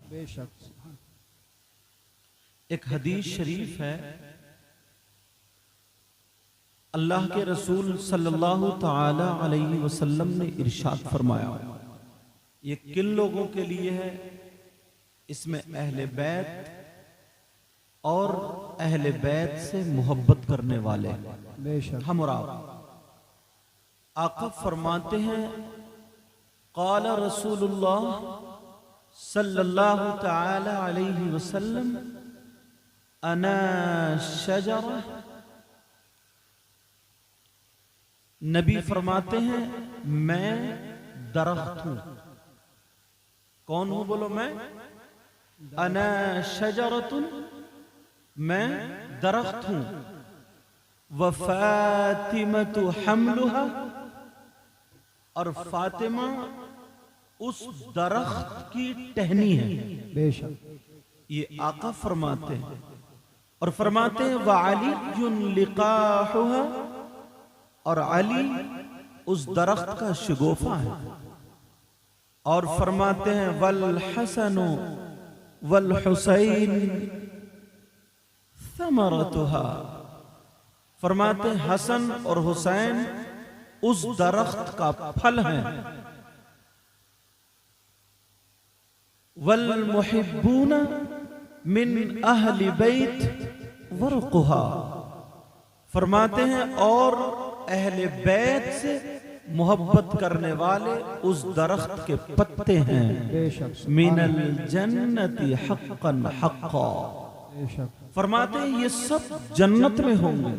बेशक। एक हदीस शरीफ है, अल्लाह के रसूल सल्लल्लाहु ताला अलैहि वसल्लम ने इरशाद फरमाया, ये किन लोगों के लिए है? इसमें अहले बैत और अहले बैत से मोहब्बत करने वाले बेशक। हम और आप। आका फरमाते हैं, क़ाला रसूलुल्लाह सल्लल्लाहु ताला अलैहि वसल्लम अना शजरा। नबी फरमाते हैं, मैं दरख्त हूं। कौन हूं? बोलो। मैं अना शजरतुन, मैं दरख्त हूं। व फातिमतु हम्लुहा, और फातिमा उस दरख्त की टहनी है। बेशक। ये आका फरमाते हैं। और फरमाते हैं व अलीयुन लिकाहुहा, और अली उस दरख्त का शगुफा है। और फरमाते हैं वल हसनु वल हुसैन समरतुहा, फरमाते हैं हसन और हुसैन उस दरख्त का फल है। वल मुहिब्बूना मिन अहली बैत वरकुहा, फरमाते हैं और अहले बैत से मोहब्बत करने वाले उस दरख्त के पत्ते हैं। बेशक। मिनल जन्नति हक्कन हक्का, बेशक। फरमाते हैं ये सब जन्नत में होंगे।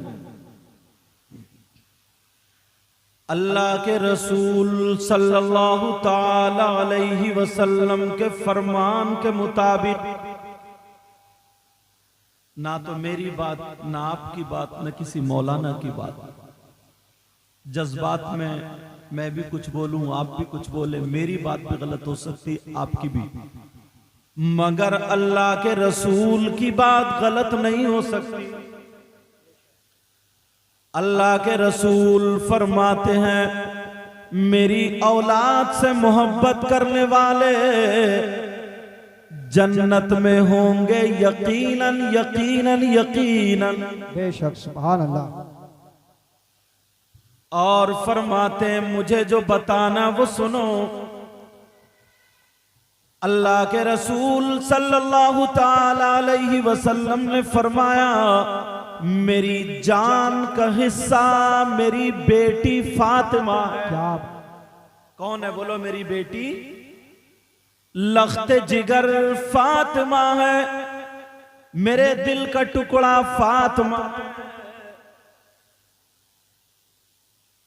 अल्लाह के रसूल सल्लल्लाहु ताला अलैहि वसल्लम के फरमान के मुताबिक, ना तो मेरी बात, ना आपकी बात, न किसी मौलाना की बात, जज्बात में मैं भी कुछ बोलूं, आप भी कुछ बोले, मेरी बात भी गलत हो सकती, आपकी भी, मगर अल्लाह के रसूल की बात गलत नहीं हो सकती। अल्लाह के रसूल फरमाते हैं, मेरी औलाद से मोहब्बत करने वाले जन्नत में होंगे यकीनन यकीनन यकीनन। बेशक। सुभान अल्लाह। और फरमाते हैं, मुझे जो बताना वो सुनो। अल्लाह के रसूल सल्लल्लाहु ताला अलैहि वसल्लम ने फरमाया, मेरी जान का हिस्सा मेरी बेटी फातिमा है। क्या? कौन है? बोलो। मेरी बेटी लख्ते जिगर फातिमा है, मेरे दिल का टुकड़ा फातिमा।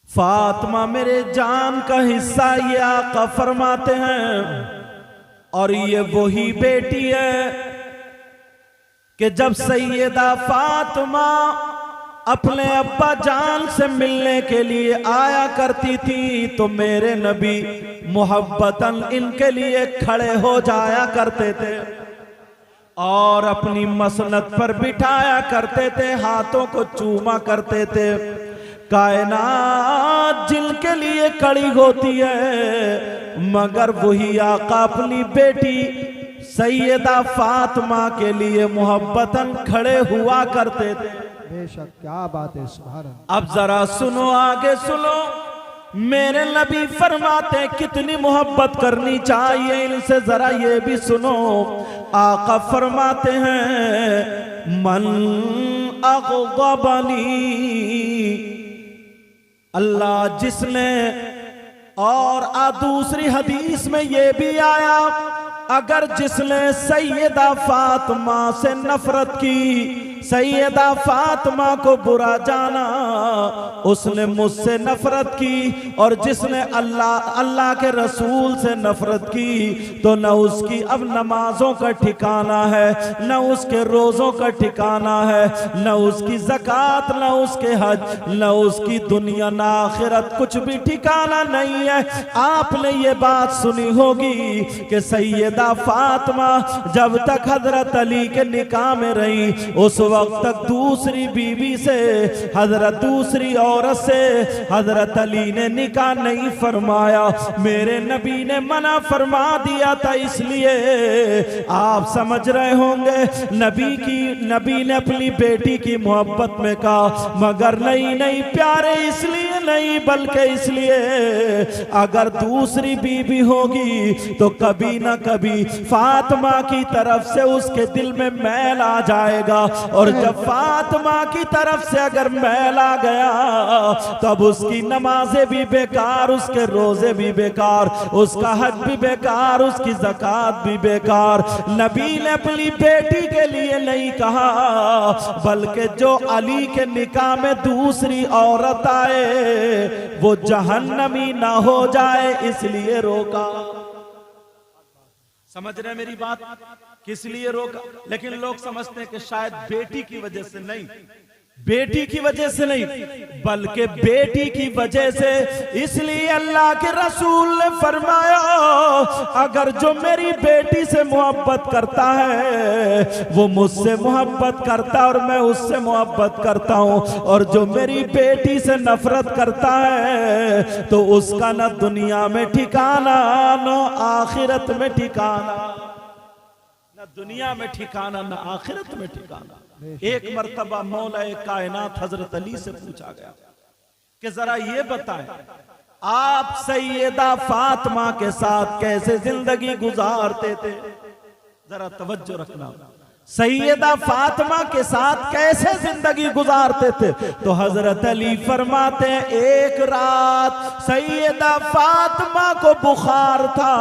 फातिमा मेरे जान का हिस्सा, ये आका फरमाते हैं। और ये वही बेटी है कि जब सैयदा फातिमा अपने अब्बा जान से मिलने के लिए आया करती थी, तो मेरे नबी मोहब्बतन इनके लिए खड़े हो जाया करते थे और अपनी मसनद पर बिठाया करते थे, हाथों को चूमा करते थे। कायनात जिनके लिए खड़ी होती है, मगर वही आका अपनी बेटी सैयदा फातिमा के लिए मोहब्बतन खड़े हुआ करते थे। बेशक। क्या बात है। सुभान अल्लाह। अब जरा सुनो, आगे सुनो। मेरे नबी फरमाते कितनी मोहब्बत करनी चाहिए इनसे, जरा ये भी सुनो। आका फरमाते हैं, मन अग़ज़बनी, अल्लाह जिसने, और दूसरी हदीस में ये भी आया, अगर जिसने सैयदा फातिमा से नफरत की, सैयदा फातिमा को बुरा जाना, उसने मुझसे नफरत की। और जिसने अल्लाह के रसूल से नफरत की, तो न उसकी अब नमाजों का ठिकाना है, न उसके रोज़ों का ठिकाना है, न उसकी ज़कात, न उसके हज, न उसकी दुनिया न आखिरत, कुछ भी ठिकाना नहीं है। आपने ये बात सुनी होगी कि सैयदा फातिमा जब तक हजरत अली के निकाह में रही, उस वक्त तक दूसरी बीवी से, हजरत दूसरी औरत से हजरत अली ने निकाह नहीं फरमाया। मेरे नबी ने मना फरमा दिया था, इसलिए आप समझ रहे होंगे नबी ने अपनी बेटी की मोहब्बत में कहा, मगर नहीं प्यारे इसलिए नहीं, बल्कि इसलिए अगर दूसरी बीवी होगी तो कभी ना कभी फातिमा की तरफ से उसके दिल में मैल आ जाएगा, और जब फातिमा की तरफ से अगर मैल आ गया तब उसकी नमाजें भी बेकार, उसके रोजे भी बेकार, उसका हज भी बेकार, उसकी ज़कात भी बेकार। नबी ने अपनी बेटी के लिए नहीं कहा, बल्कि जो अली के निकाह में दूसरी औरत आए वो जहन्नमी ना हो जाए इसलिए रोका। समझ रहे मेरी बात? किस लिए रोका? लेकिन लोग समझते हैं कि शायद बेटी की वजह से नहीं, बेटी की वजह से नहीं, बल्कि बेटी की वजह से। इसलिए अल्लाह के रसूल ने फरमाया, अगर जो मेरी बेटी से मोहब्बत करता है वो मुझसे मोहब्बत करता है और मैं उससे मोहब्बत करता हूं, और जो मेरी बेटी से नफरत करता है तो उसका न दुनिया में ठिकाना न आखिरत में ठिकाना, न दुनिया में ठिकाना न आखिरत में ठिकाना। एक मर्तबा मौला कायनात हजरत अली से पूछा गया कि जरा ये बताएं आप सैयदा फातिमा के साथ कैसे जिंदगी गुजारते थे? जरा तवज्जो रखना, सैयदा फातिमा के साथ कैसे जिंदगी गुजारते थे? तो हजरत अली फरमाते हैं, एक रात सैयदा फातिमा को बुखार था,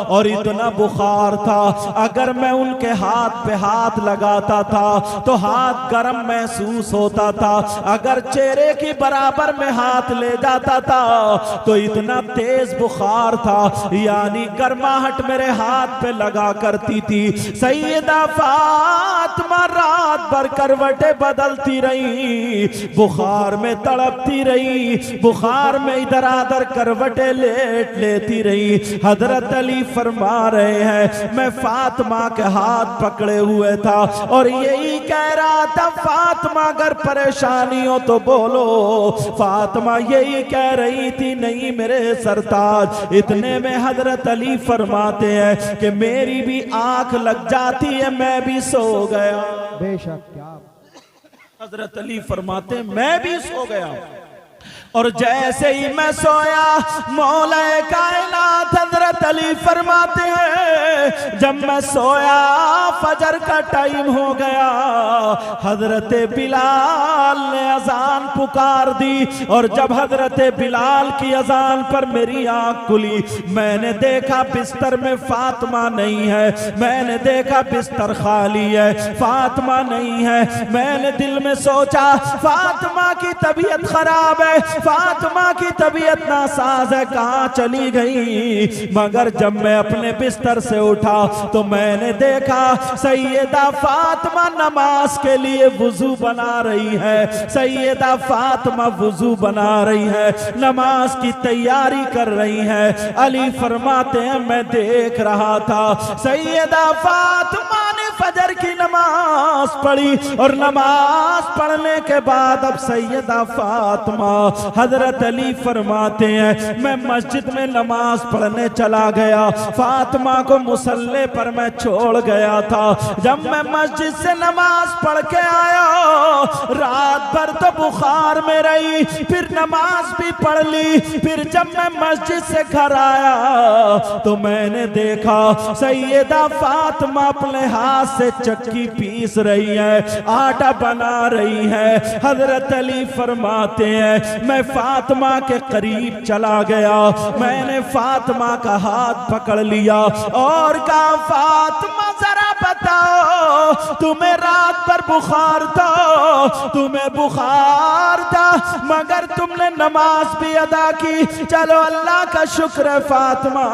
और इतना बुखार था अगर मैं उनके हाथ पे हाथ लगाता था तो हाथ गर्म महसूस होता था, अगर चेहरे की बराबर में हाथ ले जाता था तो इतना तेज बुखार था, यानी गर्माहट मेरे हाथ पे लगा करती थी। सैयदा फातिमा रात भर करवटें बदलती रही, बुखार में तड़पती रही, बुखार में इधर आधर करवटें लेती रही। हजरत अली फरमा रहे हैं, मैं फातिमा के हाथ पकड़े हुए था और यही कह रहा था, फातिमा अगर परेशानी हो तो बोलो। फातिमा यही कह रही थी, नहीं मेरे सरताज। इतने में हजरत अली फरमाते हैं कि मेरी भी आंख लग जाती है, मैं भी सो गया। बेशक, क्या हजरत अली फरमाते मैं भी सो गया, और जैसे ही मैं सोया मौला कायनात हजरत अली फरमाते हैं, जब मैं सोया फजर का टाइम हो गया, हजरत बिलाल ने अजान पुकार दी, और जब हजरत बिलाल की अजान पर मेरी आंख खुली, मैंने देखा बिस्तर में फातिमा नहीं है, मैंने देखा बिस्तर खाली है, फातिमा नहीं है। मैंने दिल में सोचा फातिमा की तबीयत खराब है, फातिमा की तबीयत नासाज है, कहां चली गई? मगर जब मैं अपने बिस्तर से उठा तो मैंने देखा सैयदा फातिमा नमाज के लिए वुजू बना रही है, सैयदा फातिमा वुजू बना रही है, नमाज की तैयारी कर रही है। अली फरमाते हैं मैं देख रहा था सैयदा फातिमा ने फजर की नमाज पढ़ी, और नमाज पढ़ने के बाद अब सैयदा फातिमा, हजरत अली फरमाते हैं मैं मस्जिद में नमाज पढ़ने चला गया, फातिमा को मुसल्ले पर मैं छोड़ गया था। जब मैं मस्जिद से नमाज पढ़ के आया, रात भर तो बुखार में रही, फिर नमाज भी पढ़ ली, फिर जब मैं मस्जिद से घर आया तो मैंने देखा सैयदा फातिमा अपने हाथ से चक्की पीस रही है, आटा बना रही है। हजरत अली फरमाते हैं मैं फातिमा के करीब चला गया, मैंने फातिमा का हाथ पकड़ लिया और कहा फातिमा जरा बताओ, तुम्हें रात भर बुखार था, तुम्हें बुखार था मगर तुमने नमाज भी अदा की, चलो अल्लाह का शुक्र है फातिमा,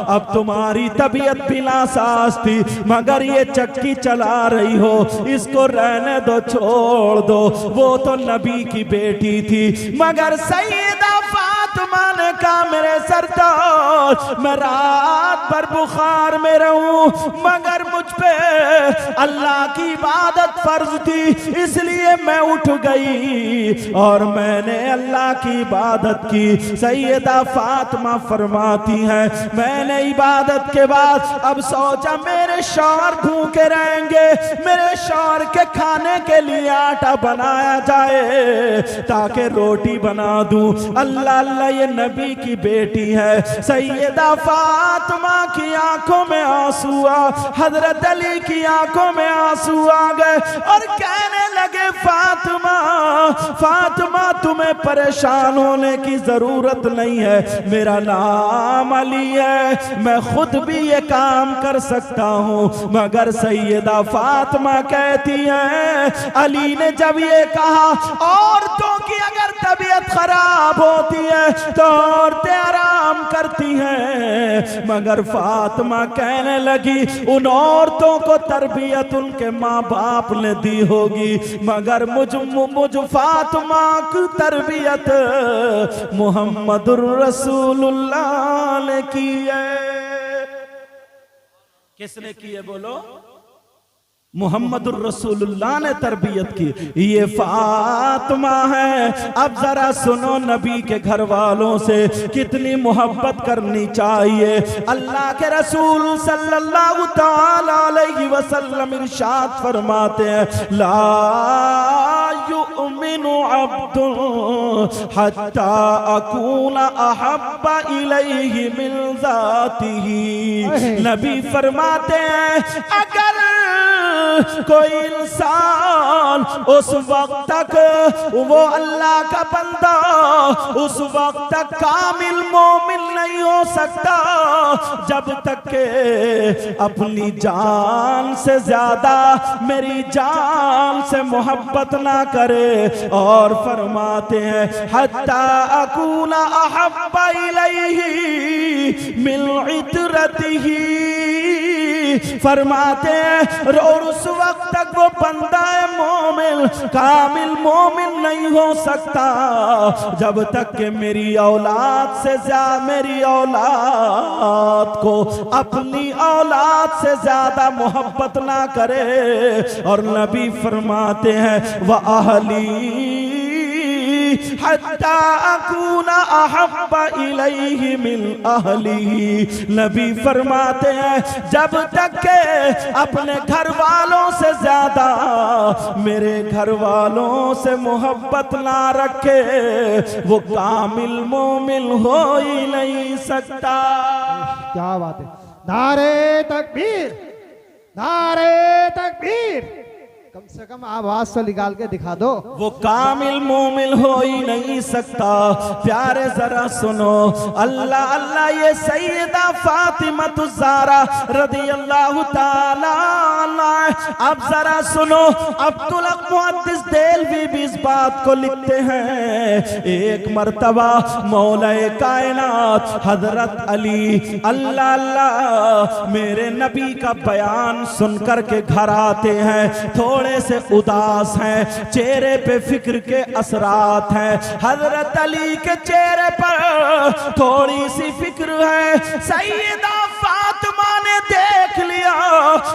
अब तुम्हारी तबीयत भी नासाज थी मगर ये चक्की चला रही हो, इसको रहने दो, छोड़ दो। वो तो नबी की बेटी थी, मगर सैयदा फातिमा ने कहा मेरे सरताज मैं रात भर बुखार में रहूं मगर मुझ पे अल्लाह की इबादत फर्ज थी, इसलिए मैं उठ गई और मैंने अल्लाह की इबादत की। सैयदा फातिमा फरमाती हैं, मैंने इबादत के बाद अब सोचा मेरे शौहर भूखे रहेंगे, मेरे शौहर के खाने के लिए आटा बनाया जाए ताकि रोटी बना दूं। अल्लाह अल्लाह, ये नबी की बेटी है। सैयदा फातिमा की आंखों में आंसू आ, हजरत अली की आंखों में आंसू आ गए और कहने लगे, फातिमा फातिमा तुम्हें परेशान होने की जरूरत नहीं है, मेरा नाम अली है, मैं खुद भी ये काम कर सकता हूं। मगर सैयदा फातिमा कहती है, अली ने जब ये कहा औरतों की अगर तबीयत खराब होती है तो औरतें आराम करती हैं, मगर फातिमा कहने लगी उन औरतों को तरबियत उनके माँ बाप ने दी होगी, मगर मुझ फातिमा की तरबियत मुहम्मदुर रसूलुल्लाह ने की है। किसने की है बोलो? मुहम्मदुर रसूलुल्लाह ने तरबियत की। ये फातिमा है। अब जरा सुनो, नबी के घर वालों से कितनी मोहब्बत करनी चाहिए। अल्लाह के रसूल सल्लल्लाहु तआला अलैहि वसल्लम इरशाद फरमाते हैं, ला युमिनु अब्दुन हत्ता अकूना अहब्बा इलैहि मिन ज़ातिही। नबी फरमाते हैं, अगर कोई इंसान उस वक्त तक वो अल्लाह का बंदा उस वक्त तक कामिल मोमिन नहीं हो सकता जब तक के अपनी जान से ज्यादा मेरी जान से मोहब्बत ना करे। और फरमाते हैं, हत्ता अकूना अहब्बा इलैहि मिन इतरतिही। फरमाते हैं, और उस वक्त तक वो बंदा मोमिन कामिल मोमिन नहीं हो सकता जब तक कि मेरी औलाद से ज्यादा मेरी औलाद को अपनी औलाद से ज्यादा मोहब्बत ना करे। और नबी फरमाते हैं, वह अहली हत्ता अकूना अहब्बा इलैहि मिन अहलिही। नबी फरमाते हैं, जब तक के अपने घर वालों से ज्यादा मेरे घर वालों से मोहब्बत ना रखे वो कामिल मोमिन हो ही नहीं सकता। क्या बात है। नारे तकबीर, नारे तकबीर। कम से कम आवाज तो निकाल के दिखा दो। वो कामिल मोमिन हो ही नहीं सकता। प्यारे जरा सुनो, अल्लाह अल्लाह, ये सैयदा फातिमा ज़हरा रदियल्लाहु ताला अन्हा। अब जरा सुनो, अब्दुल हक मुहद्दिस देलवी भी इस बात को लिखते हैं, एक मर्तबा मौलाए कायनात हजरत अली अल्लाह अल्लाह मेरे नबी का बयान सुनकर के घर आते हैं, थोड़े से उदास हैं, चेहरे पे फिक्र के असरात हैं। हजरत अली के चेहरे पर थोड़ी सी फिक्र है। सैयदा फातिमा ने देख लिया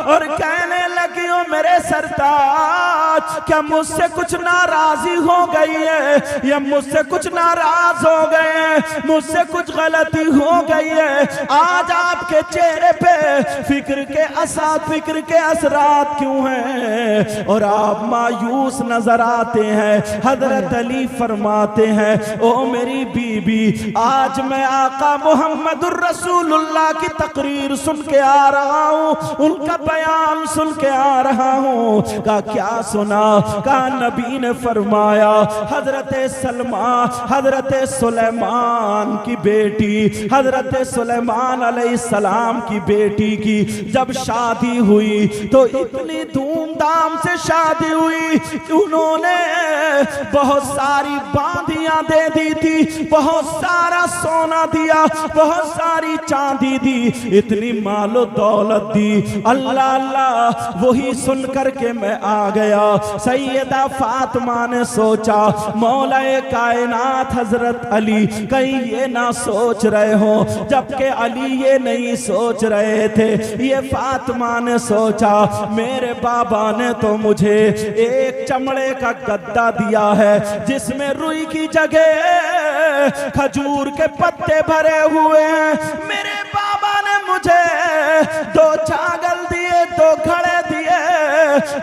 और कहने लगी, ओ मेरे सरताज, क्या मुझसे कुछ नाराजी हो गई है या मुझसे कुछ नाराज हो गए हैं, मुझसे कुछ गलती हो गई है? आज आपके चेहरे पे फिक्र के असरात क्यों हैं और आप मायूस नजर आते हैं? हजरत अली फरमाते हैं, ओ मेरी बीबी, आज मैं आका मुहम्मदुर रसूलुल्लाह की तकरीर सुन के आ रहा हूँ, उनका बयान सुन के आ रहा हूँ। का क्या सुना? का नबी ने फरमाया, हजरत सुलेमान की बेटी, हजरत सुलेमान अलैहिस्सलाम की बेटी की जब शादी हुई तो इतनी धूमधाम से शादी हुई, उन्होंने बहुत सारी बांधियां दे दी थी, बहुत सारा सोना दिया, बहुत सारी चांदी दी, इतनी मालो दौलत दी। अल्लाह अल्लाह, वही सुन करके मैं आ गया सैयदा फातिमा ने सोचा मौलाए कायनात हजरत अली कहीं ये ना सोच रहे हो, जबकि अली ये नहीं सोच रहे थे। ये फातिमा ने सोचा मेरे बाबा ने तो मुझे एक चमड़े का गद्दा दिया है जिसमें रुई की जगह खजूर के पत्ते भरे हुए हैं। मेरे बाबा ने मुझे 2 छागल दिए, 2 घड़े दिए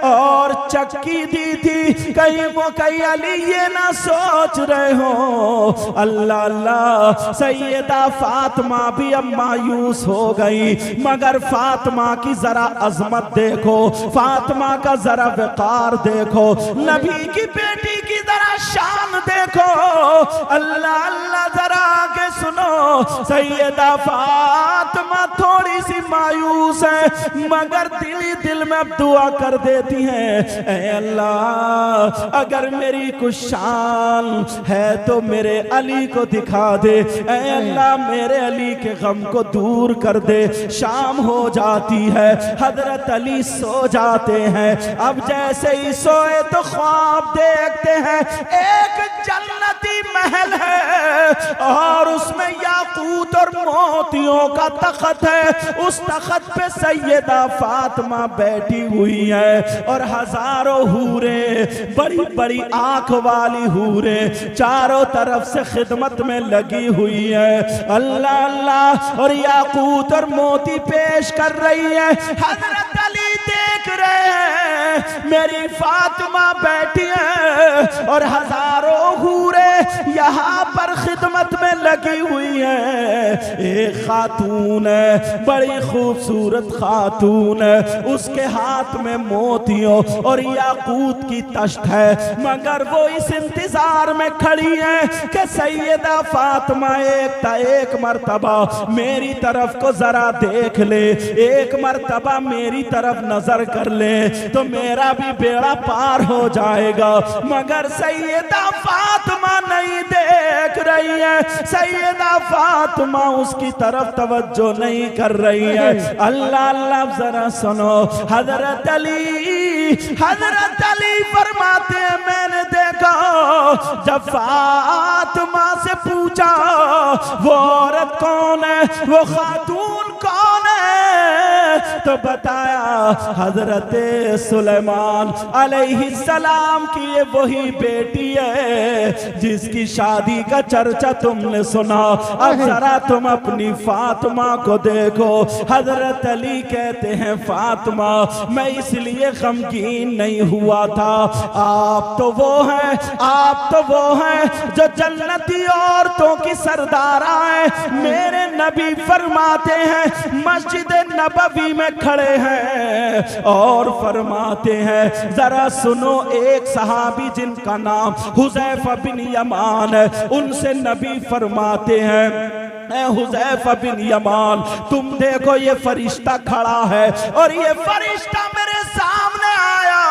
और चक्की दी थी। कहीं वो कहीं अली ये ना सोच रहे हो। अल्लाह अल्लाह, सैयदा फातिमा भी अब मायूस हो गई, मगर फातिमा की जरा अजमत देखो, फातिमा का जरा वकार देखो, नबी की बेटी की जरा शान देखो। अल्लाह अल्लाह, जरा आगे सुनो। सैयदा फातिमा थोड़ी सी मायूस है, मगर दिल ही दिल में अब दुआ कर देती हैं, ऐ अल्लाह अगर मेरी कुछ शान है तो मेरे अली को दिखा दे, ऐ अल्लाह मेरे अली के गम को दूर कर दे। शाम हो जाती है, हजरत अली सो जाते हैं। अब जैसे ही सोए तो ख्वाब देखते हैं एक जन्नती महल है और उसमें याकूत और मोतियों का तख्त है। उस तख्त पे सैयदा फातिमा बैठी हुई है और हजारों हूरे, बड़ी बड़ी आंख वाली हूरे चारों तरफ से खिदमत में लगी हुई है। अल्लाह अल्लाह, और याकूत और मोती पेश कर रही है। हजरत अली देख रहे हैं मेरी फातिमा बैठी है और हजारों हूरे यहाँ पर खिदमत में लगी हुई है। एक खातून है, बड़ी खूबसूरत खातून है, उसके हाथ में मोतियों और याकूत की तश्त है, मगर वो इस इंतजार में खड़ी है कि सैयदा फातिमा एक मर्तबा मेरी तरफ को जरा देख ले, एक मर्तबा मेरी तरफ नजर कर ले तो मेरा भी बेड़ा पार हो जाएगा। मगर सैयदा फातिमा नहीं देख रही है, सैयदा फातिमा उसकी तरफ तवज्जो नहीं कर रही है। अल्लाह अल्लाह, जरा सुनो। हजरत अली फरमाते हैं मैंने देखा जब फातिमा से पूछा वो औरत कौन है, वो खातून कौन है, तो बताया हजरत सुलेमान अलैहिस्सलाम की ये वही बेटी है जिसकी शादी का चर्चा तुमने सुना। अब जरा तुम अपनी फातिमा को देखो। हजरत अली कहते हैं फातिमा मैं इसलिए गमगीन नहीं हुआ था, आप तो वो हैं, आप तो वो हैं जो जन्नती औरतों की सरदारा है। मेरे नबी फरमाते हैं मस्जिद नबवी में खड़े हैं और फरमाते हैं, जरा सुनो, एक सहाबी जिनका नाम हुज़ैफा बिन यमान है, उनसे नबी फरमाते हैं हुज़ैफा बिन यमान तुम देखो ये फरिश्ता खड़ा है और ये फरिश्ता मेरे सामने आया,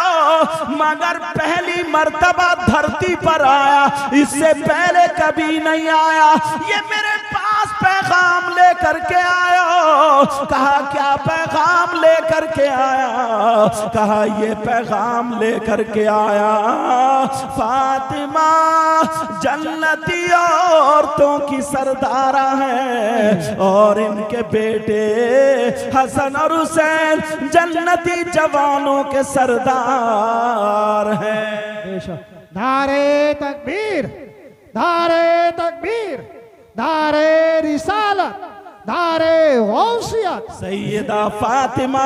मगर पहली मर्तबा धरती पर आया, इससे पहले कभी नहीं आया। ये मेरे पास पैगाम लेकर के आया। कहा क्या पैगाम लेकर के आया? कहा ये पैगाम लेकर के आया फातिमा जन्नती औरतों की सरदारा है और इनके बेटे हसन और हुसैन जन्नती जवानों के सरदार हैं। नारे तकबीर, नारे तकबीर, नारे रिसालत, नारे गौसियत। सैयदा फातिमा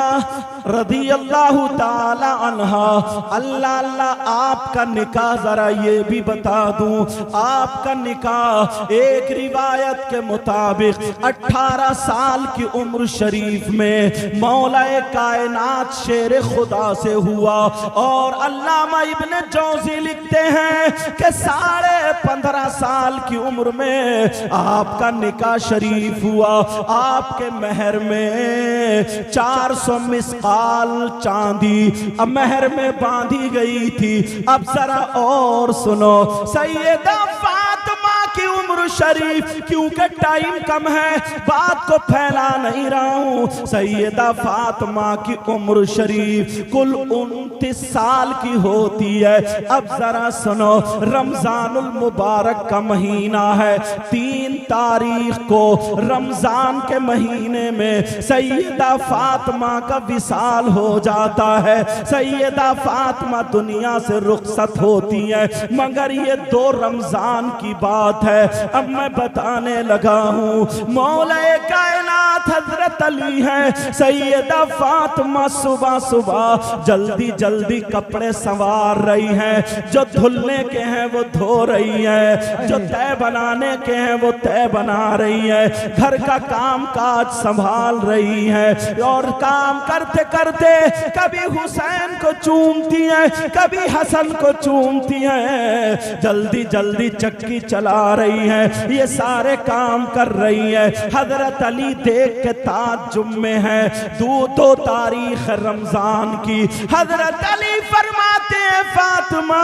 रदियल्लाहु ताला अन्हा, अल्लाह अल्लाह, आपका निकाह जरा ये भी बता दूं, आपका निकाह एक रिवायत के मुताबिक 18 साल की उम्र शरीफ में मौलाए कायनात शेर खुदा से हुआ। और अल्लामा इब्न जौज़ी लिखते हैं कि 15.5 साल की उम्र में आपका निकाह शरीफ हुआ। आपके महर में 400 मिस्काल चांदी अब महर में बांधी गई थी। अब जरा और सुनो, सैयदा फातिमा की उम्र उम्र शरीफ, क्योंकि टाइम कम है बात को फैला नहीं रहा हूँ। सैयदा फातिमा की उम्र शरीफ कुल 29 साल की होती है। अब जरा सुनो, रमजानुल मुबारक का महीना है, 3 तारीख को रमजान के महीने में सैयदा फातिमा का विसाल हो जाता है। सैयदा फातिमा दुनिया से रुखसत होती है, मगर ये 2 रमजान की बात है। अब मैं बताने लगा हूँ, मौला कायनात हजरत अली है, सैयदा फातिमा सुबह सुबह जल्दी जल्दी कपड़े संवार रही हैं, जो धुलने के हैं वो धो रही है, जो तय बनाने के हैं वो तय बना रही है, घर का काम काज संभाल रही है। और काम करते करते कभी हुसैन को चूमती है, कभी हसन को चूमती है, जल्दी जल्दी चक्की चला रही है, ये सारे काम कर रही है। हजरत अली देख के ताज्जुब में है। 2 तारीख रमजान की, हजरत अली फरमाते हैं फातिमा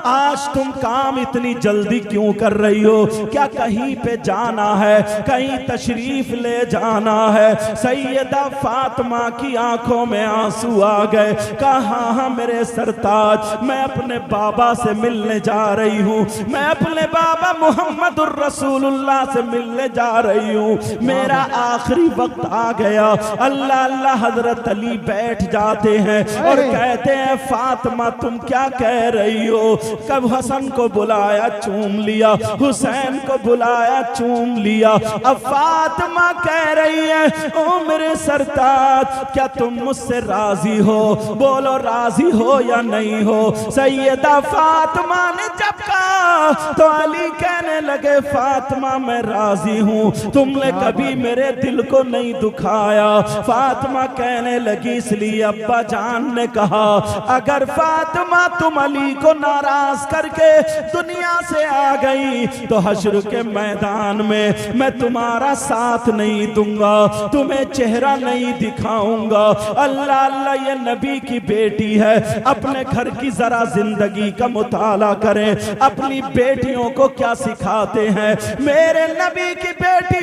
आज तुम काम इतनी जल्दी क्यों कर रही हो? क्या कहीं पे जाना है, कहीं तशरीफ ले जाना है? सैयदा फातिमा की आंखों में आंसू आ गए। कहा हाँ मेरे सरताज, मैं अपने बाबा से मिलने जा रही हूँ, मैं अपने बाबा मुहम्मदुर रसूलुल्लाह से मिलने जा रही हूँ, मेरा आखिरी वक्त आ गया। अल्लाह अल्लाह। हजरत अली बैठ जाते हैं और कहते हैं फातिमा तुम क्या कह रही हो? कब हसन को बुलाया चूम लिया, हुसैन को बुलाया चूम लिया, अब फातिमा कह रही है ओ मेरे सरताज क्या तुम मुझसे राजी हो? बोलो राजी हो या नहीं हो? सैयदा फातिमा ने जब कहा तो अली कहने लगे फातिमा मैं राजी हूँ, तुमने कभी मेरे दिल को नहीं दुखाया। फातिमा कहने लगी इसलिए अब्बा जान ने कहा अगर फातिमा तुम अली को नाराज करके दुनिया से आ गई तो हश्र के मैदान में मैं तुम्हारा साथ नहीं दूंगा, तुम्हें चेहरा नहीं दिखाऊंगा। अल्लाह अल्लाह, ये नबी की बेटी है, अपने घर की जरा जिंदगी का मुताला करें, अपनी बेटियों को क्या सिखाते हैं। मेरे नबी की बेटी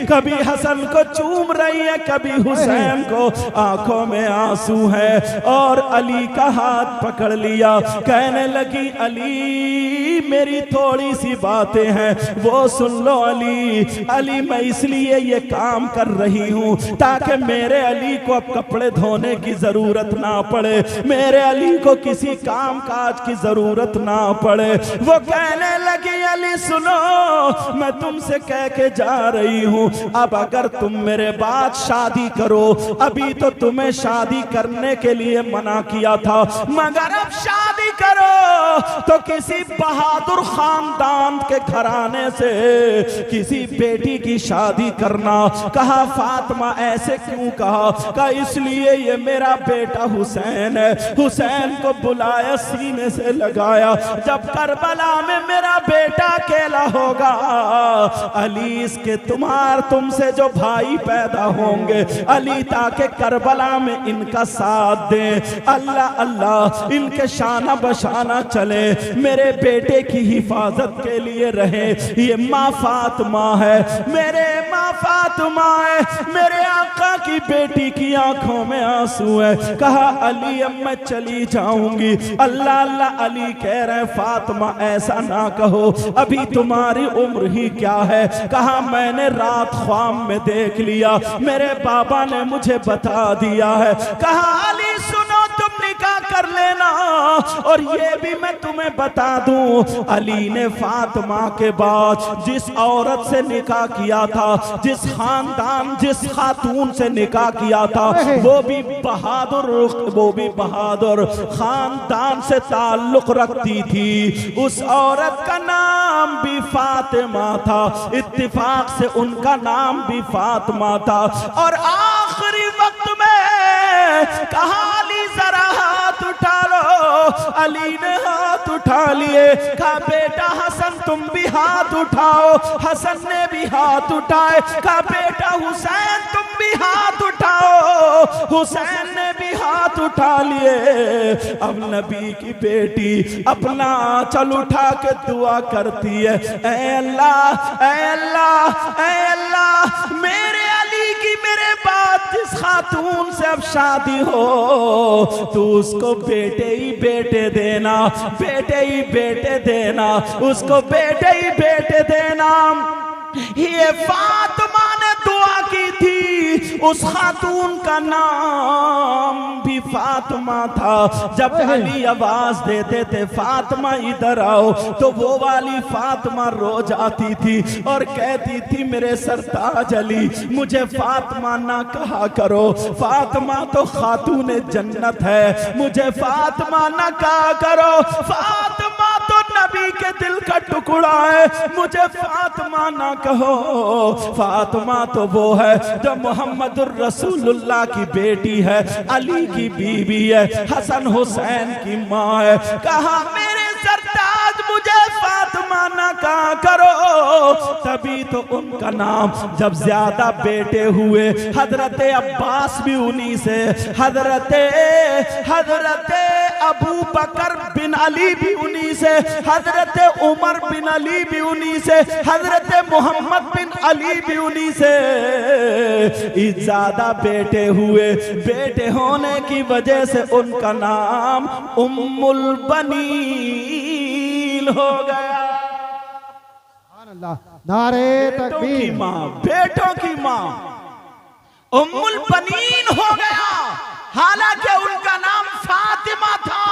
कभी हसन को चूम रही है, कभी हुसैन को, आंखों में आंसू है। और अली का हाथ पकड़ लिया, कहने लगी अली मेरी थोड़ी सी बातें हैं वो सुन लो। अली मैं इसलिए ये काम कर रही हूँ ताकि मेरे अली को अब कपड़े धोने की जरूरत ना पड़े, मेरे अली को किसी काम काज की जरूरत ना पड़े। वो कहने लगी अली सुनो मैं तुमसे कह के जा रही हूँ, अब अगर तुम मेरे बाद शादी करो, अभी तो तुम्हें शादी करने के लिए मना किया था, मगर अब शादी करो तो किसी बहादुर खानदान के घराने से किसी बेटी की शादी करना। कहा फातिमा ऐसे क्यों कहा? कहा इसलिए ये मेरा बेटा हुसैन है। हुसैन को बुलाया, सीने से लगाया, जब करबला में मेरा बेटा अकेला होगा अली इसके तुमसे जो भाई पैदा होंगे अली ताकि करबला में इनका साथ दे। अल्लाह अल्लाह, इनके शाना बशाना चले, मेरे बेटे की हिफाजत के लिए रहे। ये माँ फातिमा है, मेरे माँ फातिमा है, मेरे आका की बेटी की आंखों में आंसू है। कहा अली अब मैं चली जाऊंगी। अल्लाह अल्लाह, अली कह रहे फातिमा ऐसा ना कहो, अभी तुम्हारी उम्र ही क्या है। कहा मैंने रात ख्वाब में देख लिया, मेरे बाबा ने मुझे बता दिया है। कहा अली सुनो तुम निकाह कर लेना, और ये भी मैं तुम्हें बता दूं अली ने फातिमा के बाद जिस औरत से निकाह किया था, जिस खानदान जिस खातून से निकाह किया था, वो भी बहादुर खानदान से ताल्लुक रखती थी। उस औरत का नाम भी फातिमा था, इत्तिफाक से उनका नाम भी फातिमा था। और आखिरी वक्त में कहा अली जरा हाथ उठा लो। अली ने हाथ उठा लिए। कहा बेटा हसन तुम भी हाथ उठाओ। हसन ने भी हाथ उठाए। कहा बेटा हुसैन तुम भी हाथ उठाओ। हुसैन ने भी हाथ उठा लिए। अब नबी की बेटी अपना आंचल उठा के दुआ करती है, ऐ अल्लाह, ऐ अल्लाह, ऐ अल्लाह, मेरे अली की मेरे बाद जिस खातून से अब शादी हो तू उसको बेटे ही बेटे देना, बेटे ही बेटे देना, उसको बेटे ही बेटे देना। ये फातिमा ने दुआ की थी, उस खातून का नाम भी फातिमा था। जब अली आवाज देते थे फातिमा इधर आओ, तो वो वाली फातिमा रो जाती थी और कहती थी मेरे सरताज अली मुझे फातिमा ना कहा करो, फातिमा तो खातून जन्नत है, मुझे फातिमा ना कहा करो, फातिमा तो नबी के दिल का टुकड़ा है, मुझे फातिमा ना कहो। फातिमा तो वो है जो मोहम्मदुर रसूलुल्लाह की बेटी है, अली की बीवी है, हसन हुसैन की माँ है। कहा मेरे सरताज मुझे फातिमा ना कहा करो। तभी तो उनका नाम जब ज्यादा बेटे हुए, हजरत अब्बास भी उन्हीं से, हजरत अबू बकर बिन अली भी उन्हीं से, हजरत उमर बिन अली भी उन्हीं से, हजरत मोहम्मद बिन अली भी उन्हीं से ज्यादा बेटे हुए। बेटे होने की वजह से उनका नाम उम्मुल बनीन हो गया। नारे तकबीर, बेटों की माँ उम्मुल बनीन हो गया, हालांकि उनका नाम फातिमा था।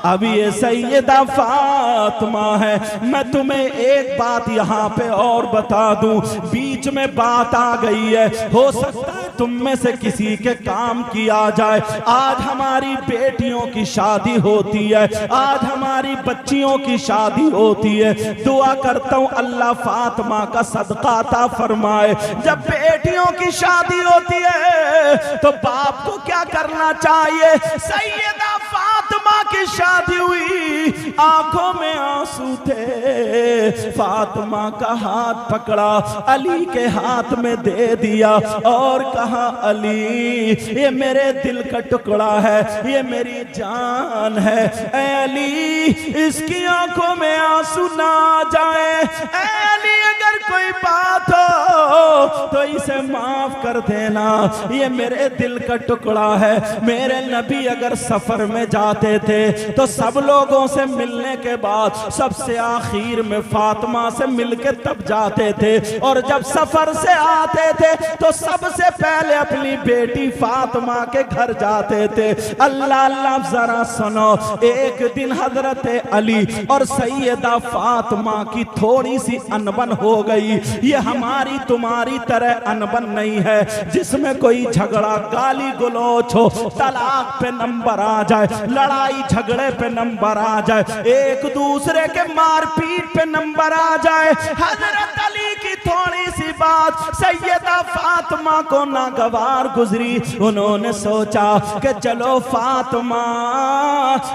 अब ये सैयदा फातिमा है। मैं तुम्हें एक बात यहाँ पे और बता दूं, बीच में बात आ गई है, हो सकता है तुम में से किसी के काम की आ जाए। आज हमारी बेटियों की शादी होती है, आज हमारी बच्चियों की शादी होती है। दुआ करता हूँ अल्लाह फातिमा का सदका अता फरमाए। जब बेटियों की शादी होती है तो बाप को क्या करना चाहिए? सैयदा फातिमा की शादी हुई, आंखों में आंसू थे, फातिमा का हाथ पकड़ा, अली के हाथ में दे दिया और कहा अली ये मेरे दिल का टुकड़ा है, ये मेरी जान है, ऐ अली इसकी आंखों में आंसू ना जाए, ऐ अली अगर कोई बात हो तो इसे माफ कर देना, ये मेरे दिल का टुकड़ा है। मेरे नबी अगर सफर में जाते थे तो सब लोगों से मिलने के बाद सबसे आखिर में फातिमा से मिलके तब जाते थे, और जब सफर से आते थे तो सबसे पहले अपनी बेटी फातिमा के घर जाते थे। अल्लाह अल्लाह जरा सुनो, एक दिन हजरत अली और सैयदा फातिमा की थोड़ी सी अनबन हो गई। ये हमारी तुम्हारी तरह अनबन नहीं है जिसमें कोई झगड़ा गाली गलौच हो, तलाक पे नंबर आ जाए, लड़ाई झगड़े पे नंबर आ जाए, एक दूसरे के मारपीट पे नंबर आ जाए। हजरत अली की थोड़ी सी बात सैयदा फातिमा को नागवार गुजरी। उन्होंने सोचा कि चलो फातिमा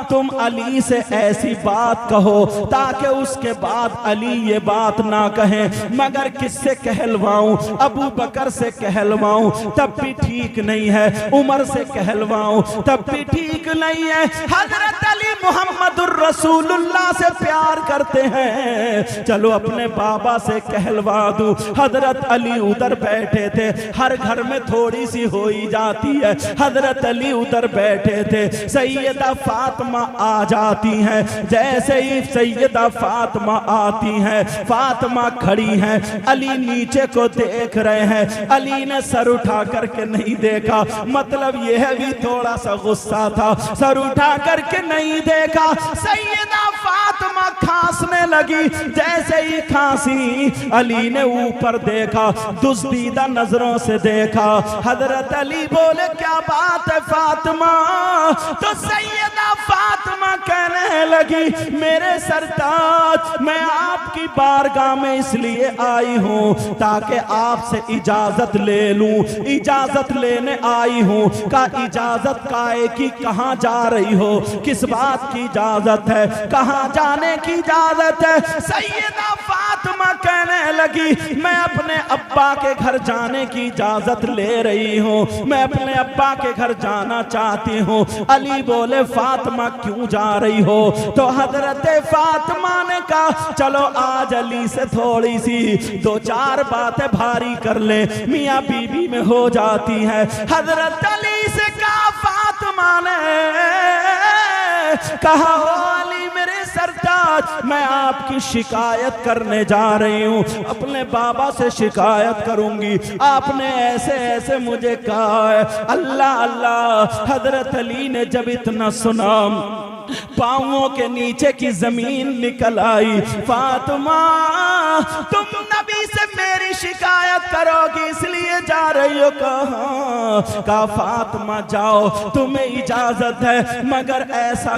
तुम अली से ऐसी बात कहो ताकि उसके बाद अली ये बात ना कहे, मगर किससे कहलवाऊं? अबू बकर से कहलवाऊं तब भी ठीक नहीं है, उमर से कहलवाऊं तब भी ठीक नहीं है। हजरत अली मोहम्मदुर रसूलुल्लाह से प्यार करते हैं, चलो अपने बाबा से कहलवा दूं। हजरत अली उधर बैठे थे, हर घर में थोड़ी सी हो ही जाती है। हजरत अली उधर बैठे थे, सैयदा फातिमा आ जाती हैं। जैसे ही सैयदा फातिमा आती हैं, फातिमा खड़ी हैं, अली नीचे को देख रहे हैं। अली ने सर उठा करके नहीं देखा, मतलब यह भी थोड़ा सा गुस्सा था, सर उठा करके नहीं देखा। सैयदा फातिमा खांसने लगी, जैसे ही खांसी अली ने ऊपर देखा, दुस्तीदा नजरों से देखा। हजरत अली बोले क्या बात है फातिमा? तो सैयदा फातिमा कहने लगी मेरे सरताज मैं आपकी बारगाह में इसलिए आई हूं ताकि आपसे इजाजत ले लूं, इजाजत लेने आई हूं। का इजाजत काहे की? कहां जा रही हो? किस बात की इजाजत है? कहां जाने की इजाजत है? सैयदा फातिमा फातिमा कहने लगी मैं अपने अब्बा के घर जाने की इजाजत ले रही हूँ, मैं अपने अब्बा के घर जाना चाहती हूँ। अली बोले फातिमा क्यों जा रही हो? तो हजरत फातिमा ने कहा चलो आज अली से थोड़ी सी दो चार बातें भारी कर ले, मियाँ बीबी में हो जाती है। हजरत अली से कहा फातिमा ने कहा हो अली मेरे सरताज मैं आपकी शिकायत करने जा रही हूँ, अपने बाबा से शिकायत करूंगी, आपने ऐसे ऐसे मुझे कहा है। अल्लाह अल्लाह। हजरत अली ने जब इतना सुना पांवों के नीचे की जमीन निकल आई। फातिमा तुम नबी से मेरी शिकायत करोगी इसलिए जा रही हो? कहा फातिमा जाओ तुम्हें इजाजत है, मगर ऐसा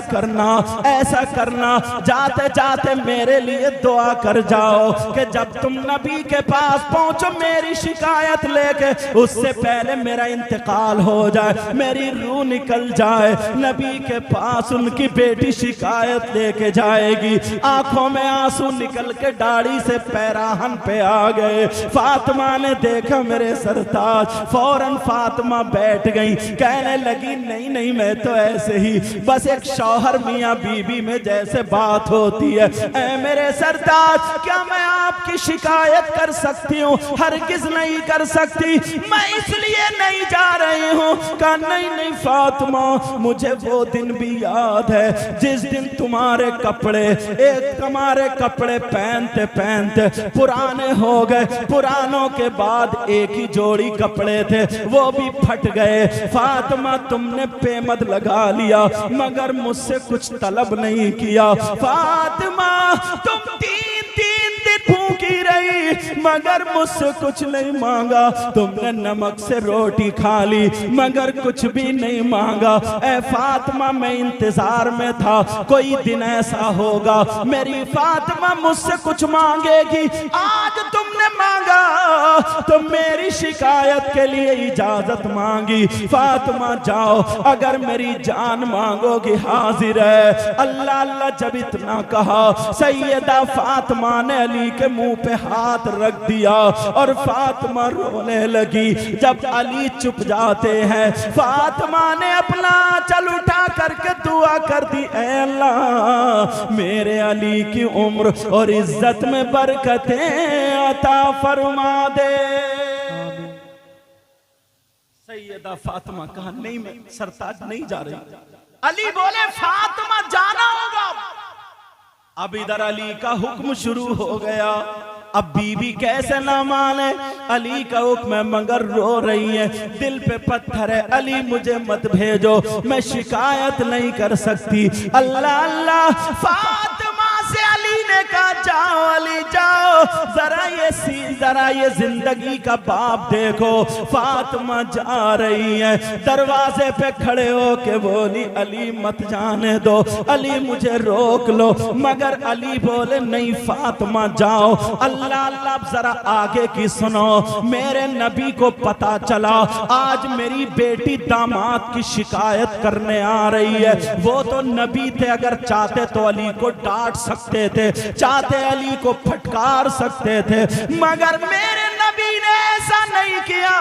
करना जाते जाते मेरे लिए दुआ कर जाओ कि जब तुम नबी के पास पहुंचो मेरी शिकायत लेके उससे पहले मेरा इंतकाल हो जाए, मेरी रूह निकल जाए। नबी के पास उनकी बेटी शिकायत लेके जाएगी, आंखों में आंसू निकल के दाढ़ी से पैराहन पे आ गए। फातिमा ने देखा मेरे सरताज, फौरन फातिमा बैठ गई, कहने लगी नहीं नहीं मैं तो ऐसे ही बस एक शौहर मियाँ बीबी में जैसे बात होती है। ऐ मेरे सरताज क्या मैं आपकी शिकायत कर सकती हूँ? हरगिज नहीं कर सकती, मैं इसलिए नहीं जा रही हूँ। कहा नहीं नहीं फातिमा मुझे वो दिन भी याद है जिस दिन तुम्हारे कपड़े पहनते पहनते पुराने हो गए, पुरानों के बाद एक ही जोड़ी कपड़े थे वो भी फट गए। फातिमा तुमने पेमद लगा लिया मगर मुझसे कुछ तलब नहीं किया। फातिमा तुम तीन दिन भूखी रही मगर मुझसे कुछ नहीं मांगा, तुमने नमक से रोटी खा ली मगर कुछ भी नहीं मांगा। ऐ फातिमा मैं इंतजार में था कोई दिन ऐसा होगा मेरी फातिमा मुझसे कुछ मांगेगी, आज तुमने मांगा तो मेरी शिकायत के लिए इजाजत मांगी। फातिमा जाओ अगर मेरी जान मांगोगी हाजिर है। अल्लाह अल्लाह जब इतना कहा सैयदा फातिमा ने अली के मुंह पे हाथ रख दिया और फातिमा रोने लगी। जब अली चुप जाते हैं फातिमा ने अपना चल उठा करके दुआ कर दी, ऐ अल्लाह मेरे अली की उम्र और इज्जत में बरकतें अता फरमा दे। सैयदा फातिमा कहा नहीं मैं सरताज नहीं जा रही। अली बोले फातिमा जाना होगा। अब इधर अली का हुक्म शुरू हो गया। अब बीवी कैसे ना माने, अली का हुक्म है मगर रो रही है, दिल पे पत्थर है। अली मुझे मत भेजो, मैं शिकायत नहीं कर सकती। अल्लाह अल्लाह। फातिमा से अली ने कहा जाओ अली जाओ, जरा ये जिंदगी का बाप देखो। फातिमा जा रही है, दरवाजे पे खड़े हो के बोली अली मत जाने दो, अली मुझे रोक लो। मगर अली बोले नहीं फातिमा जाओ। अल्लाह अल्लाह जरा आगे की सुनो। मेरे नबी को पता चला आज मेरी बेटी दामाद की शिकायत करने आ रही है। वो तो नबी थे, अगर चाहते तो अली को डांट सकते थे, चाहते अली को फटकार सकते थे, मगर मेरे नबी ने ऐसा नहीं किया,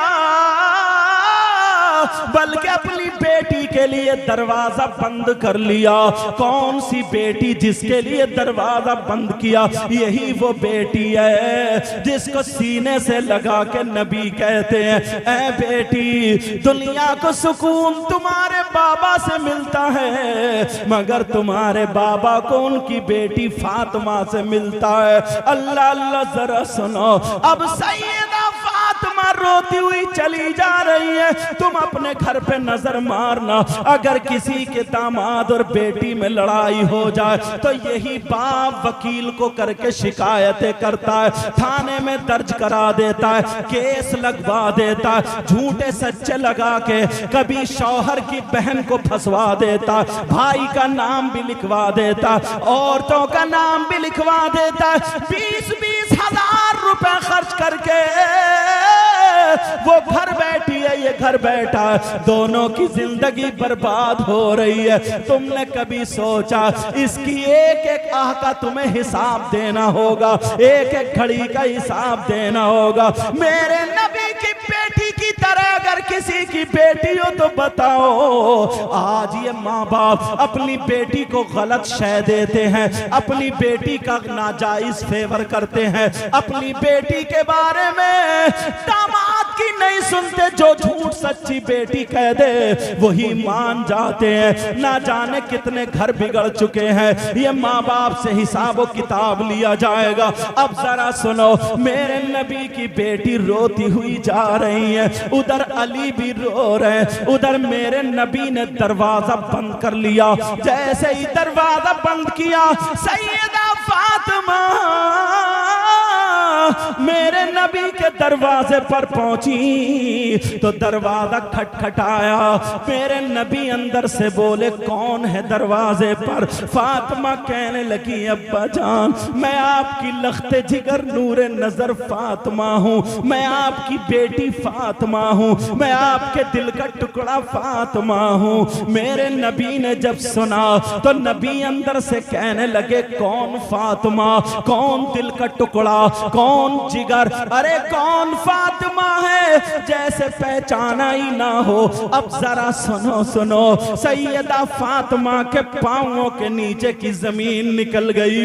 बल्कि अपनी बेटी के लिए दरवाजा बंद कर लिया। कौन सी बेटी जिसके लिए दरवाजा बंद किया? यही वो बेटी है जिसको सीने से लगा के नबी कहते हैं ऐ बेटी दुनिया को सुकून तुम्हारे बाबा से मिलता है मगर तुम्हारे बाबा को उनकी बेटी फातिमा से मिलता है। अल्लाह अल्लाह जरा सुनो। अब सैयदा फातिमा रोती हुई चली जा रही है। तुम अपने घर पे नजर मारना, अगर किसी के दामाद और बेटी में लड़ाई हो जाए तो यही बाप वकील को करके शिकायतें करता है, थाने में दर्ज करा देता है, केस लगवा देता है, झूठे सच्चे लगा के कभी शौहर की बहन को फंसवा देता है, भाई का नाम भी लिखवा देता है, औरतों का नाम भी लिखवा देता है। 20-20 हजार रुपए खर्च करके वो घर बैठी है, ये घर बैठा है, दोनों की जिंदगी बर्बाद हो रही है। तुमने कभी सोचा इसकी एक एक आह का तुम्हें हिसाब देना होगा, एक एक घड़ी का हिसाब देना होगा। मेरे नबी की बेटी की तरह अगर किसी की बेटी हो तो बताओ। आज ये माँ बाप अपनी बेटी को गलत शय देते हैं, अपनी बेटी का नाजायज फेवर करते हैं, अपनी बेटी के बारे में दामाद की नहीं सुनते, जो झूठ सच्ची बेटी कह दे वही मान जाते हैं। ना जाने कितने घर बिगड़ चुके हैं। ये माँ बाप से हिसाब किताब लिया जाएगा। अब जरा सुनो, मेरे नबी की बेटी रोती हुई जा रही है, उधर अली भी रो रहे हैं, उधर मेरे नबी ने दरवाजा बंद कर लिया। जैसे ही दरवाजा बंद किया, सैयदा फातिमा मेरे नबी के दरवाजे पर पहुंची तो दरवाजा खटखटाया। मेरे नबी अंदर से बोले, कौन है दरवाजे पर? फातिमा कहने लगी, अब्बा जान, मैं आपकी लख्ते जिगर नूरे नजर फातिमा हूँ, मैं आपकी बेटी फातिमा हूँ, मैं आपके दिल का टुकड़ा फातिमा हूँ। मेरे नबी ने जब सुना तो नबी अंदर से कहने लगे, कौन फातिमा, कौन दिल का टुकड़ा, कौन जिगर, अरे कौन फातिमा है, जैसे पहचाना ही ना हो। अब जरा सुनो सुनो, सैयदा फातिमा के पांवों के नीचे की जमीन निकल गई।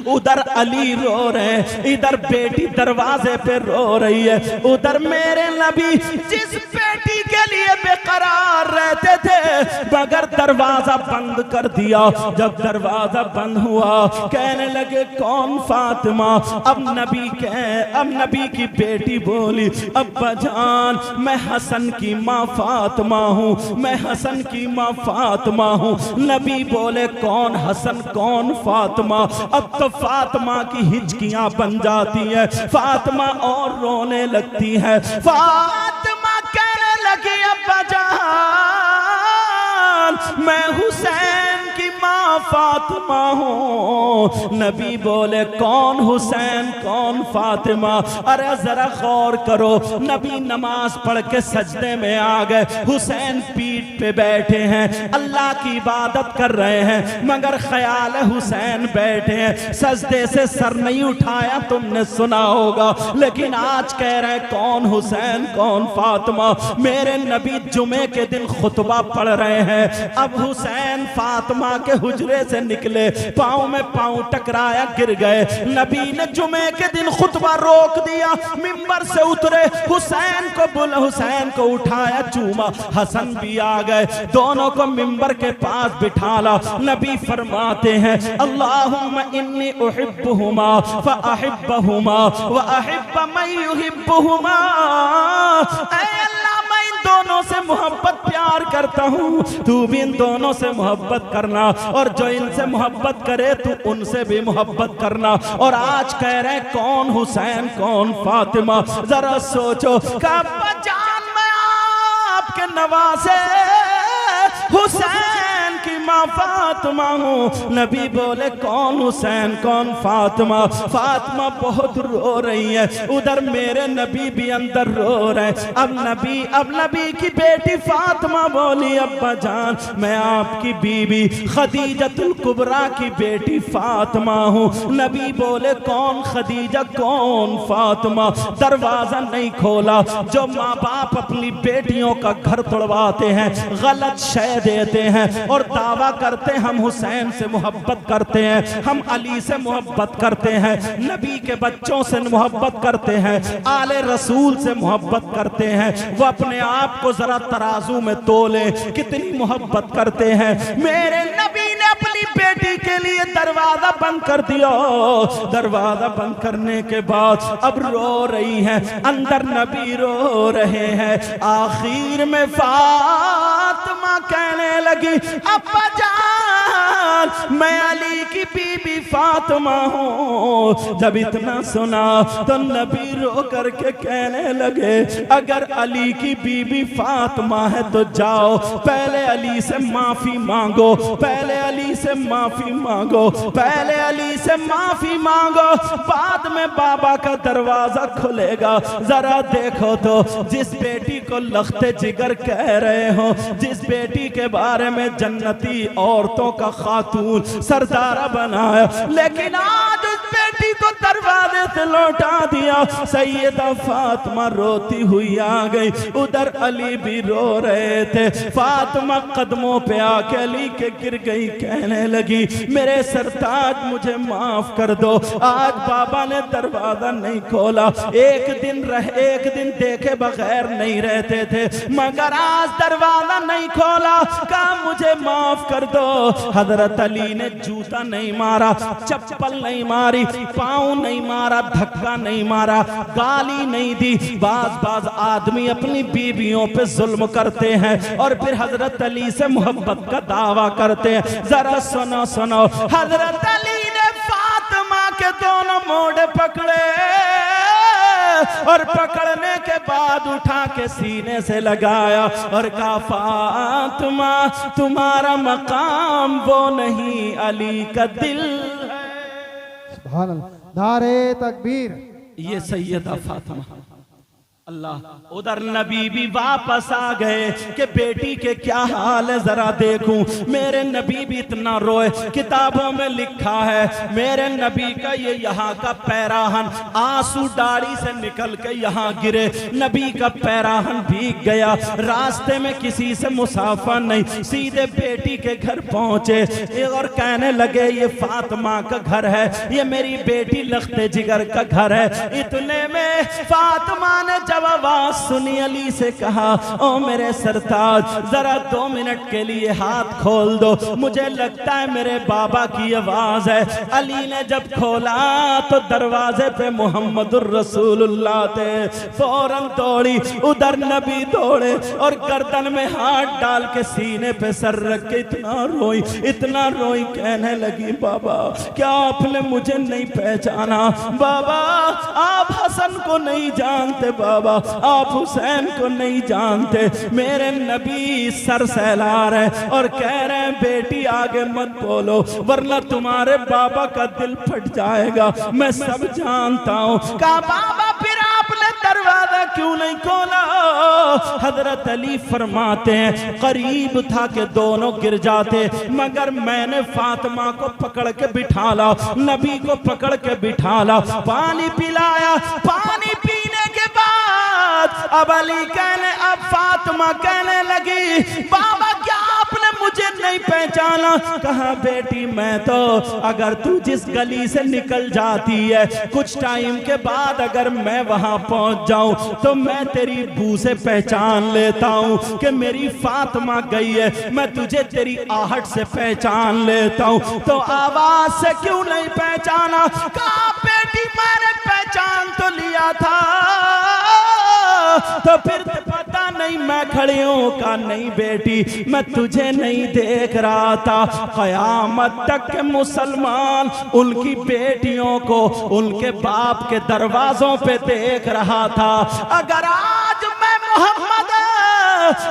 उधर अली रो रहे, इधर बेटी दरवाजे पे रो रही है, उधर मेरे नबी जिस बेटी के लिए बेकरार रहते थे मगर दरवाजा बंद कर दिया। जब दरवाजा बंद हुआ कहने लगे, कौन फातिमा? अब नबी की बेटी बोली, अब्बा जान, मैं हसन की माँ फातिमा हूँ, मैं हसन की माँ फातिमा हूँ। नबी बोले, कौन हसन, कौन फातिमा? अब तो फातिमा की हिचकियां बन जाती है, फातिमा और रोने लगती है। फातिमा कहने लगी, अब्बा जान, मैं हुसैन की माँ फातिमा हूँ। नबी बोले, कौन हुसैन, कौन फातिमा? अरे जरा गौर करो, नबी नमाज पढ़ के सजदे में आ गए, हुसैन पीठ पे बैठे हैं, अल्लाह की इबादत कर रहे हैं, मगर ख्याल है हुसैन बैठे हैं, सजदे से सर नहीं उठाया, तुमने सुना होगा। लेकिन आज कह रहे हैं, कौन हुसैन, कौन फातिमा? मेरे नबी जुमे के दिन खुतबा पढ़ रहे हैं। अब हुसैन फातिमा के हुजरे से निकले, पाँव में पाँव टकराया, गिर गए। नबी ने जुमे के दिन खुतबा रोक दिया, मिंबर से उतरे, हुसैन को उठाया, चूमा। हसन भी आ गए, दोनों को मिंबर के पास बिठाला। नबी फरमाते हैं, अल्लाहुम्मा इन्नी उहिब्बुहुमा फअहिब्बहुमा व अहिब्ब मन युहिब्बुहुमा। ऐ अल्लाह, मैं इन दोनों से मोहब्बत प्यार करता हूँ, तू भी इन दोनों से मोहब्बत करना, और जो इनसे मोहब्बत करे तू उनसे भी मोहब्बत करना। और आज कह रहे हैं, कौन हुसैन, कौन फातिमा? जरा सोचो, अब्बा जान, मैं आपके नवासे हुसैन की माँ फातिमा हूँ। नबी बोले, कौन हुसैन, कौन फातिमा? फातिमा बहुत रो रही है, उधर मेरे नबी भी अंदर रो रहे हैं। अब नबी की बेटी फातिमा बोली, अब्बा जान, मैं आपकी बीबी खदीजतुल कुबरा की बेटी फातिमा हूँ। नबी बोले, कौन खदीजा, कौन फातिमा? दरवाजा नहीं खोला। जो माँ बाप अपनी बेटियों का घर तोड़वाते हैं, गलत शय देते हैं और दावा करते हैं हम हुसैन से मोहब्बत करते हैं, हम अली से मोहब्बत करते हैं, नबी के बच्चों से मोहब्बत करते हैं, आले रसूल से मोहब्बत करते हैं, वो अपने आप को जरा तराजू में तोले, कितनी मोहब्बत करते हैं। मेरे नबी ने अपनी बेटी के लिए दरवाजा बंद कर दिया। दरवाजा बंद करने के बाद अब रो रही है, अंदर नबी रो रहे हैं। आखिर में फातिमा कहने लगी, अब्बा जान, मैं अली की बीबी फातिमा हूँ। जब इतना सुना तो नबी रो करके कहने लगे, अगर अली की बीबी फातिमा है तो जाओ पहले अली से माफी मांगो, पहले अली से माफी मांगो, पहले अली से माफी मांगो, बाद में बाबा का दरवाजा खुलेगा। जरा देखो तो जिस बेटी को लख्ते जिगर कह रहे हो, जिस बेटी के बारे में जन्नती औरतों का खातून सरदारा बनाया, लेकिन आज उस बेटी को दरवाजे से लौटा दिया। सैयदा फातिमा रोती हुई आ गई, उधर अली भी रो रहे थे। फातिमा कदमों पे आके अली के गिर गई, कहने लगी, मेरे सरताज मुझे माफ कर दो, आज बाबा ने दरवाजा नहीं खोला। एक दिन देखे बगैर नहीं रहते थे, मगर आज दरवाजा नहीं खोला, कहा मुझे माफ कर दो। हजरत अली ने जूता नहीं मारा, चप्पल नहीं मारी, पाँव नहीं मारा, धक्का नहीं मारा, गाली नहीं दी। बाज आदमी अपनी बीवियों पे जुल्म करते हैं और फिर हजरत अली से मोहब्बत का दावा करते हैं। जरा सुनो सुनो, हजरत अली ने फातिमा के दोनों मोड़े पकड़े और पकड़ने के बाद उठा के सीने से लगाया और कहा, फातिमा तुम्हारा मकाम वो नहीं, अली का दिल है। सुभान अल्लाह, नारे तकबीर। ये सैयदा फातिमा। अल्लाह, उधर नबी भी वापस आ गए कि बेटी के क्या हाल है जरा देखूं। मेरे नबी भी इतना रोए, किताबों में लिखा है मेरे नबी का ये यहाँ का पैराहन आंसू दाढ़ी से निकल के यहाँ गिरे, नबी का पैराहन भीग गया। रास्ते में किसी से मुसाफा नहीं, सीधे बेटी के घर पहुंचे और कहने लगे, ये फातिमा का घर है, ये मेरी बेटी लख्ते जिगर का घर है। इतने में फातिमा ने जब आवाज सुनी, अली से कहा, ओ मेरे सरताज जरा 2 मिनट के लिए हाथ खोल दो, मुझे लगता है मेरे बाबा की आवाज है। अली ने जब खोला तो दरवाजे पे मोहम्मदुर रसूलुल्लाह थे। फौरन दौड़ी, उधर नबी दौड़े और गर्दन में हाथ डाल के सीने पे सर रख के इतना रोई, कहने लगी, बाबा क्या आपने मुझे नहीं पहचाना? बाबा आप हसन को नहीं जानते, बाबा आप हुसैन को नहीं जानते। मेरे नबी सर सहला रहे और कह रहे हैं, बेटी आगे मत बोलो वरना तुम्हारे बाबा का दिल फट जाएगा, मैं सब जानता हूं। कहा, बाबा फिर आपने दरवाजा क्यों नहीं खोला? हजरत अली फरमाते हैं, करीब था कि दोनों गिर जाते, मगर मैंने फातिमा को पकड़ के बिठा ला, नबी को पकड़ के बिठा ला, पानी पिलाया। पानी पीने के बाद अब अली अब फातिमा कहने लगी, बाबा क्या आपने मुझे नहीं पहचाना? कहा, बेटी मैं तो, अगर तू जिस गली से निकल जाती है कुछ टाइम के बाद अगर मैं वहां पहुंच जाऊं तो मैं तेरी बू से पहचान लेता हूं कि मेरी फातिमा गई है, मैं तुझे तेरी आहट से पहचान लेता हूं, तो आवाज से क्यों नहीं पहचाना? कहा, बेटी मैंने पहचान तो लिया था, तो फिर पता नहीं मैं खड़ी हूं। का नहीं बेटी, मैं तुझे नहीं देख रहा था, कयामत तक के मुसलमान उनकी बेटियों को उनके बाप के दरवाजों पे देख रहा था। अगर आज मैं मोहम्मद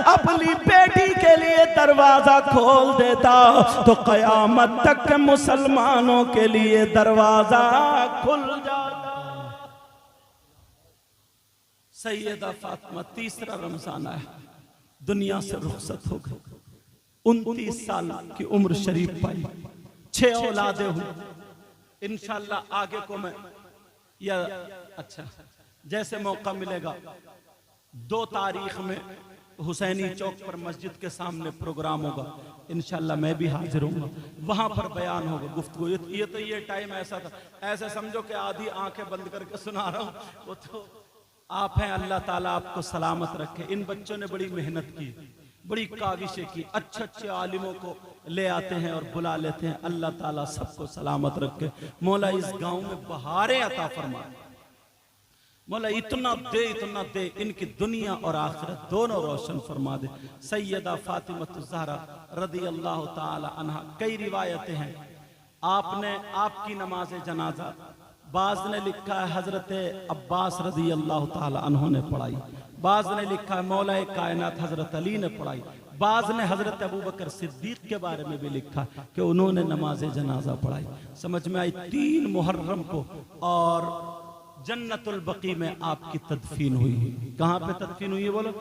अपनी बेटी के लिए दरवाजा खोल देता तो कयामत तक के मुसलमानों के लिए दरवाजा खुल जाता। सैयदा फातिमा तीसरा रमजान आया, दुनिया से रुखसत हो गई, 29 साल की उम्र शरीफ पाई, 6 औलादे हुई। इंशाल्लाह आगे को मैं या अच्छा जैसे मौका मिलेगा 2 तारीख में हुसैनी चौक पर मस्जिद के सामने प्रोग्राम होगा, इंशाल्लाह मैं भी हाजिर हूँ, वहां पर बयान होगा, गुफ्तगू। ये टाइम ऐसा था, ऐसे समझो कि आधी आंखें बंद करके सुना रहा हूँ, वो तो आप हैं। अल्लाह ताला आपको सलामत रखे। इन बच्चों ने बड़ी मेहनत की, बड़ी काविशें की, अच्छे अच्छे आलिमों को ले आते हैं और बुला लेते हैं। अल्लाह ताला सबको सलामत रखे। मौला इस गांव में बहारें अता फरमाए। मौला इतना दे इनकी दुनिया और आखिरत दोनों रोशन फरमा दे। सैयदा फातिमा ज़हरा रदी अल्लाह ताला अन्हा, कई रिवायतें हैं, आपने आपकी नमाज जनाजा बाज ने लिखा है हजरत अब्बास रदी अल्लाह ताला अन्हु ने पढ़ाई, बाज ने लिखा है मौला कायनात हजरत अली ने पढ़ाई, बाज ने हजरत अबू बकर सिद्दीक के बारे में भी लिखा कि उन्होंने नमाज जनाजा पढ़ाई। समझ में आई। 3 मुहर्रम को और जन्नतुल बकी में आपकी तदफीन हुई। कहाँ पे तदफीन हुई है बोलो?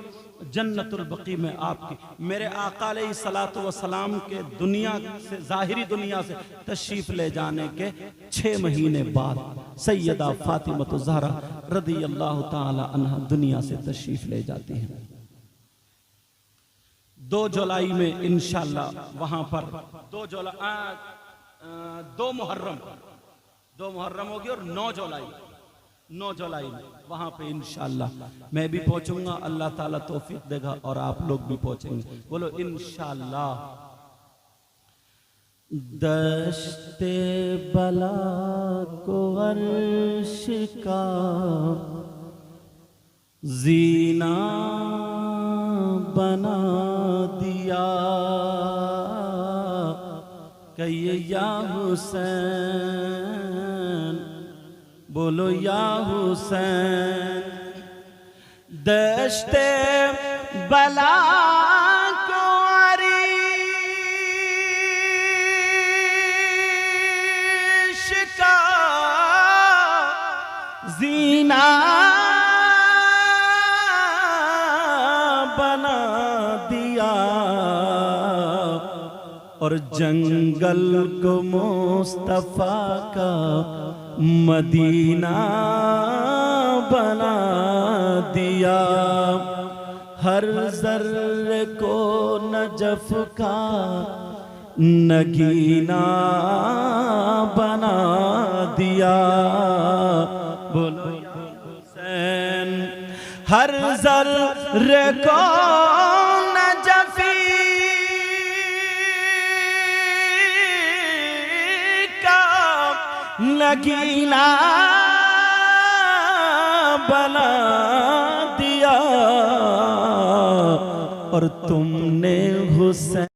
जन्नतुल बकी में आपकी। मेरे आका अलैहिस्सलातु वस्सलाम के दुनिया से, जाहिरी दुनिया से तशरीफ ले जाने के 6 महीने बाद सैयदा फातिमा ज़हरा रदी अल्लाह ताला अन्हा दुनिया से तशरीफ ले जाती हैं। 2 जुलाई में इंशाल्लाह वहां पर 2 मुहर्रम होगी और 9 जुलाई में वहां पे इंशाल्लाह मैं भी पहुंचूंगा। अल्लाह ताला तौफीक देगा और आप लोग भी पहुंचेंगे। बोलो इंशाल्लाह। दश्ते बला को अर्श का जीना बना दिया, कहिए या हुसैन, बोलो या हुसैन। दश्ते बला को अर्श का जीना बना दिया और जंगल को मुस्तफा का मदीना बना दिया। हर जर्रे को नजफ का नगीना बना दिया। बोलो हुसैन। हर जर्रे को नजफी का नगीना बना दिया और तुमने हुसैन